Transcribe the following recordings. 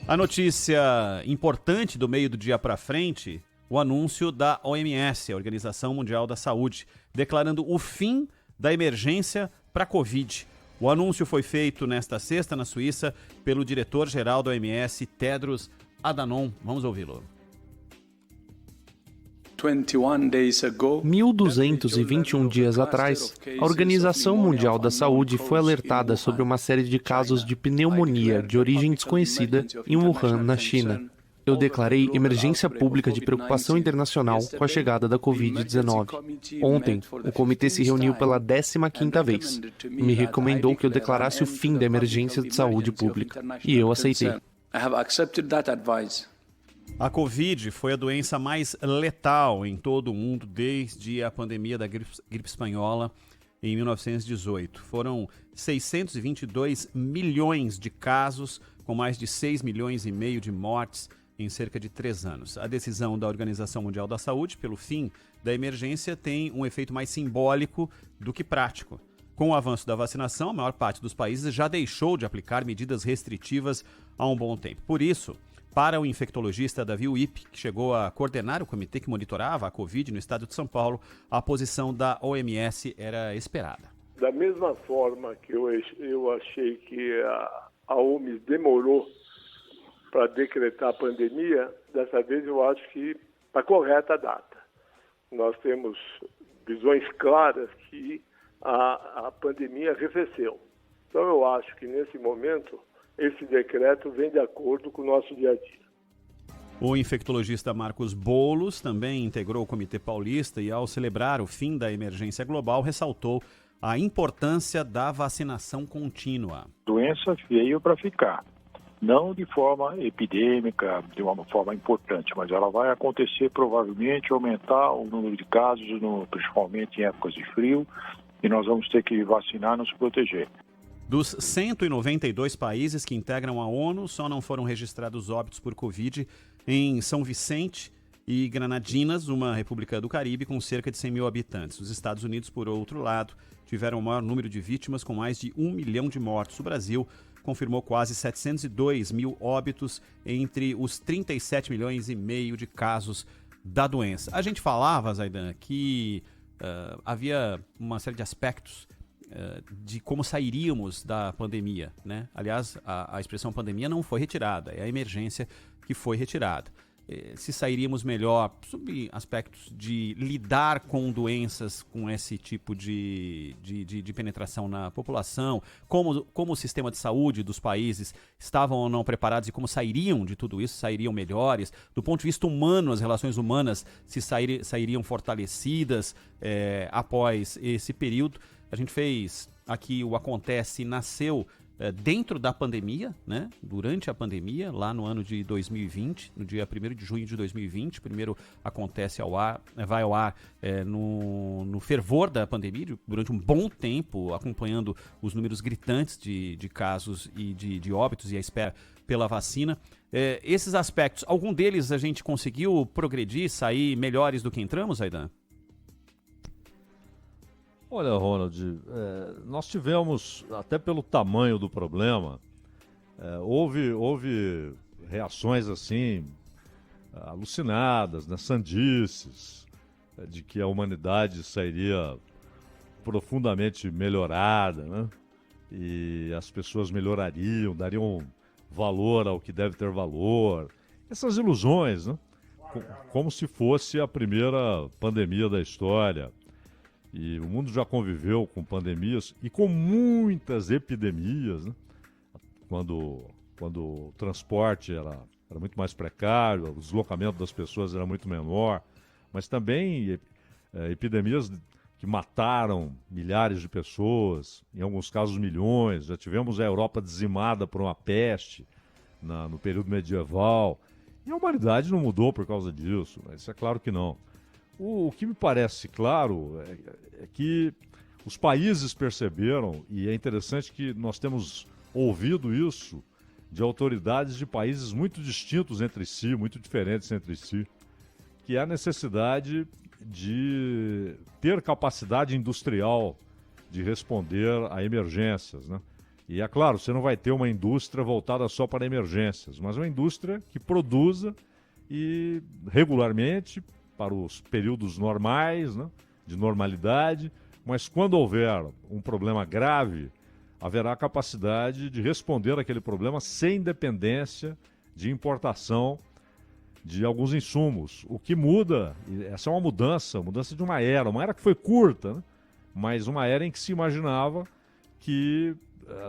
A notícia importante do meio do dia para frente, o anúncio da OMS, a Organização Mundial da Saúde, declarando o fim da emergência para a Covid. O anúncio foi feito nesta sexta na Suíça pelo diretor-geral da OMS, Tedros Adhanom. Vamos ouvi-lo. 1.221 dias atrás, a Organização Mundial da Saúde foi alertada sobre uma série de casos de pneumonia de origem desconhecida em Wuhan, na China. Eu declarei emergência pública de preocupação internacional com a chegada da Covid-19. Ontem, o comitê se reuniu pela 15ª vez e me recomendou que eu declarasse o fim da emergência de saúde pública. E eu aceitei. A Covid foi a doença mais letal em todo o mundo desde a pandemia da gripe espanhola em 1918. Foram 622 milhões de casos, com mais de 6 milhões e meio de mortes em cerca de 3 anos. A decisão da Organização Mundial da Saúde pelo fim da emergência tem um efeito mais simbólico do que prático. Com o avanço da vacinação, a maior parte dos países já deixou de aplicar medidas restritivas há um bom tempo. Por isso, para o infectologista Davi Uip, que chegou a coordenar o comitê que monitorava a Covid no estado de São Paulo, a posição da OMS era esperada. Da mesma forma que eu achei que a OMS demorou para decretar a pandemia, dessa vez eu acho que está correta a data. Nós temos visões claras que a pandemia arrefeceu. Então eu acho que nesse momento esse decreto vem de acordo com o nosso dia a dia. O infectologista Marcos Boulos também integrou o Comitê Paulista e, ao celebrar o fim da emergência global, ressaltou a importância da vacinação contínua. A doença veio para ficar, não de forma epidêmica, de uma forma importante, mas ela vai acontecer provavelmente, aumentar o número de casos, principalmente em épocas de frio, e nós vamos ter que vacinar e nos proteger. Dos 192 países que integram a ONU, só não foram registrados óbitos por Covid em São Vicente e Granadinas, uma república do Caribe com cerca de 100 mil habitantes. Os Estados Unidos, por outro lado, tiveram o maior número de vítimas, com mais de 1 milhão de mortos. O Brasil confirmou quase 702 mil óbitos entre os 37 milhões e meio de casos da doença. A gente falava, Zaidan, que havia uma série de aspectos de como sairíamos da pandemia, né? Aliás, a expressão pandemia não foi retirada, é a emergência que foi retirada. Se sairíamos melhor sobre aspectos de lidar com doenças com esse tipo de penetração na população, como o sistema de saúde dos países estavam ou não preparados e como sairiam de tudo isso, sairiam melhores. Do ponto de vista humano, as relações humanas se sairiam fortalecidas após esse período. A gente fez aqui o Acontece, nasceu dentro da pandemia, né? Durante a pandemia, lá no ano de 2020, no dia 1º de junho de 2020, primeiro Acontece vai ao ar no fervor da pandemia, durante um bom tempo, acompanhando os números gritantes de casos e de óbitos e a espera pela vacina. Esses aspectos, algum deles a gente conseguiu progredir, sair melhores do que entramos, Aidan? Olha, Ronald, nós tivemos, até pelo tamanho do problema, houve reações assim, alucinadas, né, sandices, de que a humanidade sairia profundamente melhorada, né, e as pessoas melhorariam, dariam valor ao que deve ter valor. Essas ilusões, né, como se fosse a primeira pandemia da história. E o mundo já conviveu com pandemias e com muitas epidemias, né? Quando o transporte era muito mais precário, o deslocamento das pessoas era muito menor, mas também epidemias que mataram milhares de pessoas, em alguns casos milhões. Já tivemos a Europa dizimada por uma peste no período medieval, e a humanidade não mudou por causa disso, né? Isso é claro que não. O que me parece claro é que os países perceberam, e é interessante que nós temos ouvido isso de autoridades de países muito distintos entre si, muito diferentes entre si, que é a necessidade de ter capacidade industrial de responder a emergências, né? E é claro, você não vai ter uma indústria voltada só para emergências, mas uma indústria que produza e regularmente, para os períodos normais, né, de normalidade, mas quando houver um problema grave, haverá capacidade de responder àquele problema sem dependência de importação de alguns insumos. O que muda, essa é uma mudança de uma era que foi curta, né, mas uma era em que se imaginava que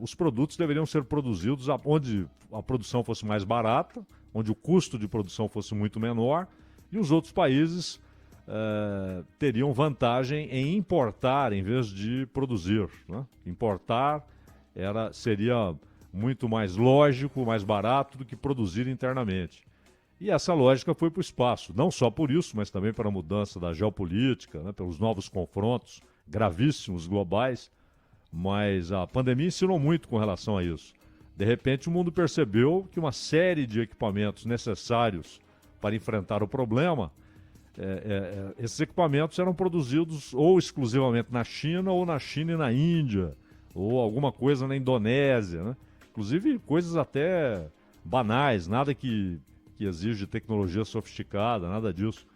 os produtos deveriam ser produzidos onde a produção fosse mais barata, onde o custo de produção fosse muito menor, e os outros países teriam vantagem em importar em vez de produzir, né? Importar seria muito mais lógico, mais barato do que produzir internamente. E essa lógica foi para o espaço, não só por isso, mas também pela mudança da geopolítica, né? Pelos novos confrontos gravíssimos globais. Mas a pandemia ensinou muito com relação a isso. De repente, o mundo percebeu que uma série de equipamentos necessários para enfrentar o problema, esses equipamentos eram produzidos ou exclusivamente na China, ou na China e na Índia, ou alguma coisa na Indonésia, né? Inclusive coisas até banais, nada que exige tecnologia sofisticada, nada disso.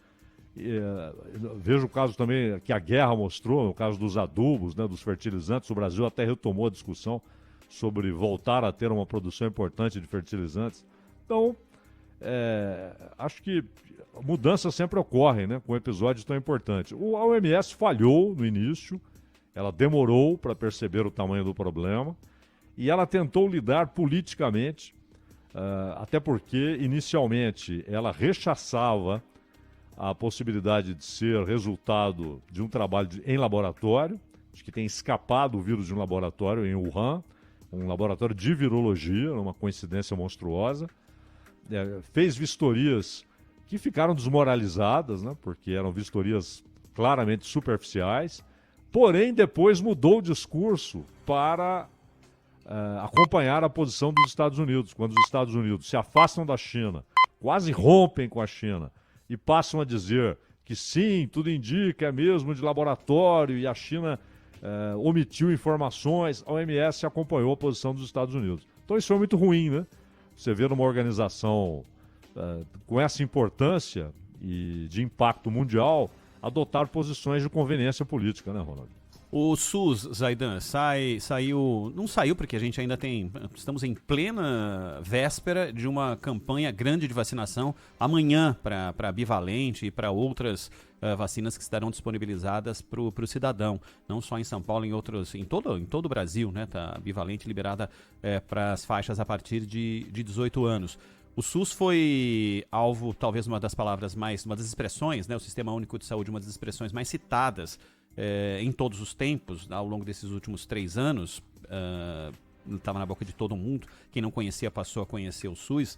Vejo o caso também que a guerra mostrou, o caso dos adubos, né, dos fertilizantes. O Brasil até retomou a discussão sobre voltar a ter uma produção importante de fertilizantes. Então, acho que mudanças sempre ocorrem, né, com episódios tão importantes. A OMS falhou no início, ela demorou para perceber o tamanho do problema e ela tentou lidar politicamente, até porque inicialmente ela rechaçava a possibilidade de ser resultado de um trabalho em laboratório, de que tem escapado o vírus de um laboratório em Wuhan, um laboratório de virologia, uma coincidência monstruosa. Fez vistorias que ficaram desmoralizadas, né, porque eram vistorias claramente superficiais, porém depois mudou o discurso para acompanhar a posição dos Estados Unidos. Quando os Estados Unidos se afastam da China, quase rompem com a China, e passam a dizer que sim, tudo indica, é mesmo de laboratório, e a China omitiu informações, a OMS acompanhou a posição dos Estados Unidos. Então isso é muito ruim, né? Você vê numa organização com essa importância e de impacto mundial, adotar posições de conveniência política, né, Ronald? O SUS, Zaidan, não saiu porque a gente ainda estamos em plena véspera de uma campanha grande de vacinação amanhã para bivalente e para outras vacinas que estarão disponibilizadas para o cidadão, não só em São Paulo, em todo o Brasil, né? Tá bivalente liberada para as faixas a partir de 18 anos. O SUS foi alvo, talvez uma das expressões, né? O Sistema Único de Saúde, uma das expressões mais citadas em todos os tempos, ao longo desses últimos 3 anos, estava na boca de todo mundo. Quem não conhecia passou a conhecer o SUS.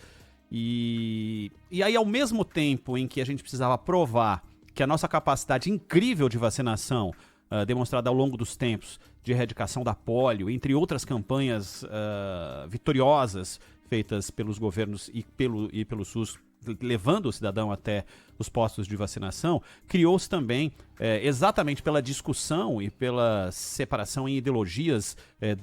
E aí, ao mesmo tempo em que a gente precisava provar que a nossa capacidade incrível de vacinação, demonstrada ao longo dos tempos, de erradicação da polio, entre outras campanhas vitoriosas feitas pelos governos e pelo SUS, levando o cidadão até os postos de vacinação, criou-se também, exatamente pela discussão e pela separação em ideologias,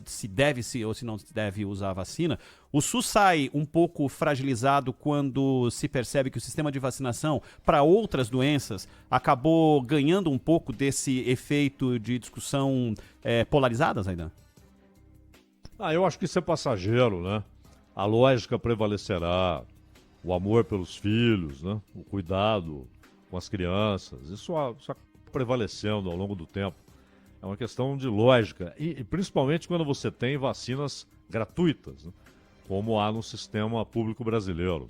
se deve-se ou se não se deve usar a vacina. O SUS sai um pouco fragilizado quando se percebe que o sistema de vacinação para outras doenças acabou ganhando um pouco desse efeito de discussão polarizada, Zaidan? Eu acho que isso é passageiro, né? A lógica prevalecerá, o amor pelos filhos, né? O cuidado com as crianças, isso prevalecendo ao longo do tempo. É uma questão de lógica, e principalmente quando você tem vacinas gratuitas, né? Como há no sistema público brasileiro.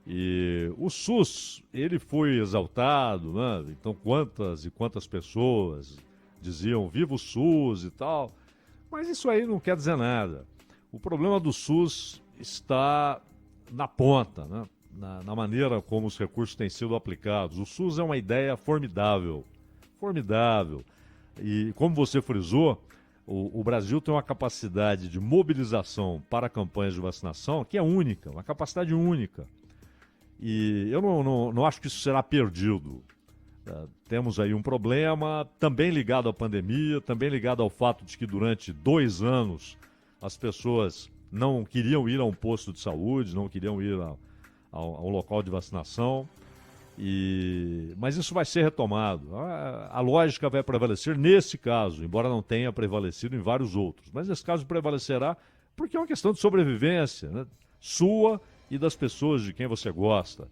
E o SUS, ele foi exaltado, né? Então quantas e quantas pessoas diziam viva o SUS e tal, mas isso aí não quer dizer nada. O problema do SUS está na ponta, né? Na maneira como os recursos têm sido aplicados. O SUS é uma ideia formidável, formidável. E como você frisou, o Brasil tem uma capacidade de mobilização para campanhas de vacinação que é única, uma capacidade única. E eu não acho que isso será perdido. Temos aí um problema também ligado à pandemia, também ligado ao fato de que durante 2 anos as pessoas não queriam ir a um posto de saúde, não queriam ir a um local de vacinação. Mas isso vai ser retomado. A lógica vai prevalecer nesse caso, embora não tenha prevalecido em vários outros. Mas nesse caso prevalecerá porque é uma questão de sobrevivência, né? Sua e das pessoas de quem você gosta.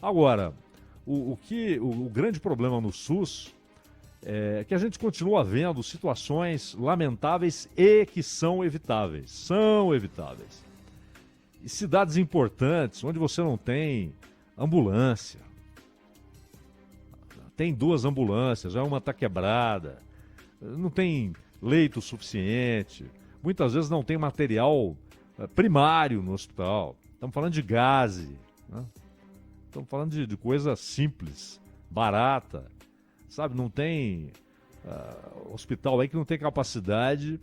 Agora, o grande problema no SUS é que a gente continua vendo situações lamentáveis e que são evitáveis. São evitáveis. E cidades importantes, onde você não tem ambulância, tem 2 ambulâncias, já uma está quebrada, não tem leito suficiente, muitas vezes não tem material primário no hospital. Estamos falando de gaze, né? Estamos falando de coisa simples, barata, sabe? Não tem hospital aí que não tem capacidade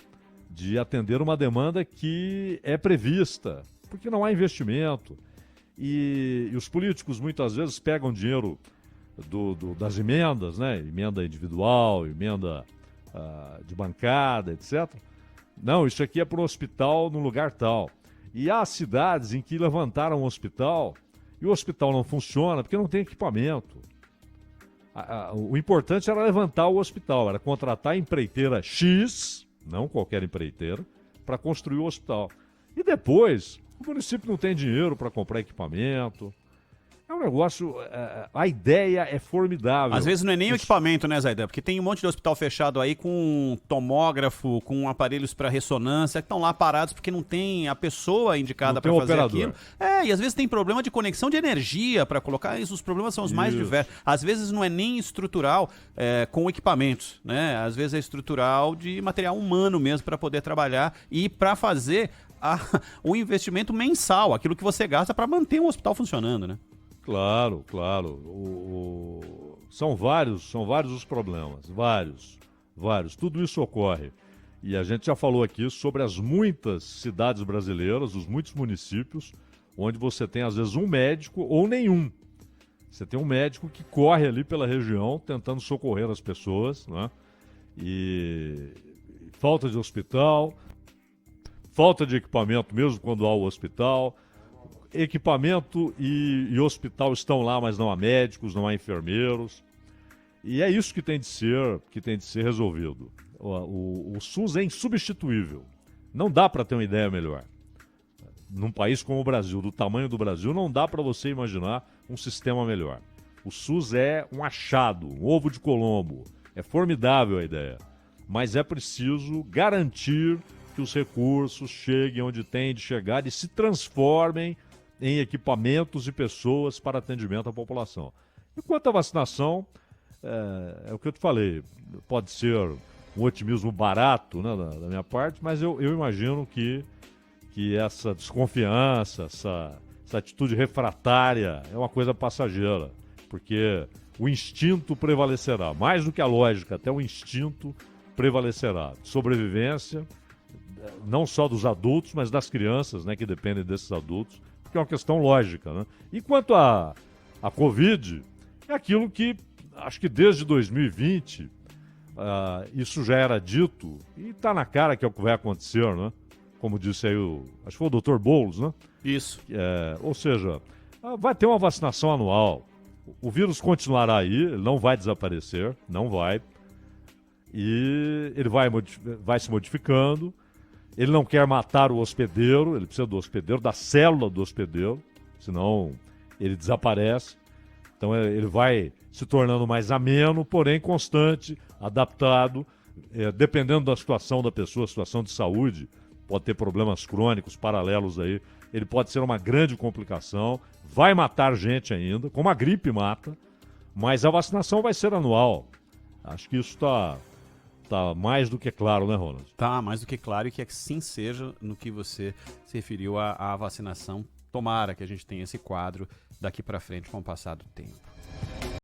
de atender uma demanda que é prevista, porque não há investimento. E os políticos muitas vezes pegam dinheiro das emendas, né? Emenda individual, emenda de bancada, etc. Não, isso aqui é para o hospital no lugar tal. E há cidades em que levantaram um hospital e o hospital não funciona porque não tem equipamento. O importante era levantar o hospital, era contratar a empreiteira X, não qualquer empreiteira, para construir o hospital. E depois, o município não tem dinheiro para comprar equipamento. É um negócio, a ideia é formidável. Às vezes não é nem o equipamento, né, Zaidan? Porque tem um monte de hospital fechado aí com tomógrafo, com aparelhos para ressonância, que estão lá parados porque não tem a pessoa indicada para fazer aquilo. E às vezes tem problema de conexão de energia para colocar isso. Os problemas são os mais diversos. Às vezes não é nem estrutural com equipamentos, né? Às vezes é estrutural de material humano mesmo para poder trabalhar e para fazer o investimento mensal, aquilo que você gasta para manter um hospital funcionando, né? Claro, claro. São vários os problemas, vários. Tudo isso ocorre. E a gente já falou aqui sobre as muitas cidades brasileiras, os muitos municípios, onde você tem às vezes um médico ou nenhum. Você tem um médico que corre ali pela região tentando socorrer as pessoas, né? E falta de hospital, falta de equipamento mesmo quando há o hospital. Equipamento e hospital estão lá, mas não há médicos, não há enfermeiros. E é isso que tem de ser resolvido. O SUS é insubstituível. Não dá para ter uma ideia melhor. Num país como o Brasil, do tamanho do Brasil, não dá para você imaginar um sistema melhor. O SUS é um achado, um ovo de Colombo. É formidável a ideia. Mas é preciso garantir que os recursos cheguem onde têm de chegar e se transformem em equipamentos e pessoas para atendimento à população. Enquanto a vacinação, é o que eu te falei, pode ser um otimismo barato, né, da minha parte, mas eu imagino que essa desconfiança, essa atitude refratária é uma coisa passageira, porque o instinto prevalecerá, mais do que a lógica, até o instinto prevalecerá. Sobrevivência, não só dos adultos, mas das crianças, né, que dependem desses adultos, que é uma questão lógica, né? E quanto à Covid, é aquilo que acho que desde 2020 isso já era dito e está na cara que é o que vai acontecer, né? Como disse aí acho que foi o Dr. Boulos, né? Isso. Ou seja, vai ter uma vacinação anual. O vírus continuará aí, ele não vai desaparecer, não vai. E ele vai se modificando. Ele não quer matar o hospedeiro, ele precisa do hospedeiro, da célula do hospedeiro, senão ele desaparece. Então ele vai se tornando mais ameno, porém constante, adaptado, dependendo da situação da pessoa, situação de saúde, pode ter problemas crônicos paralelos aí, ele pode ser uma grande complicação, vai matar gente ainda, como a gripe mata, mas a vacinação vai ser anual. Acho que isso está mais do que claro, né, Ronald? Tá mais do que claro e que sim seja no que você se referiu à vacinação. Tomara que a gente tenha esse quadro daqui para frente com o passar do tempo.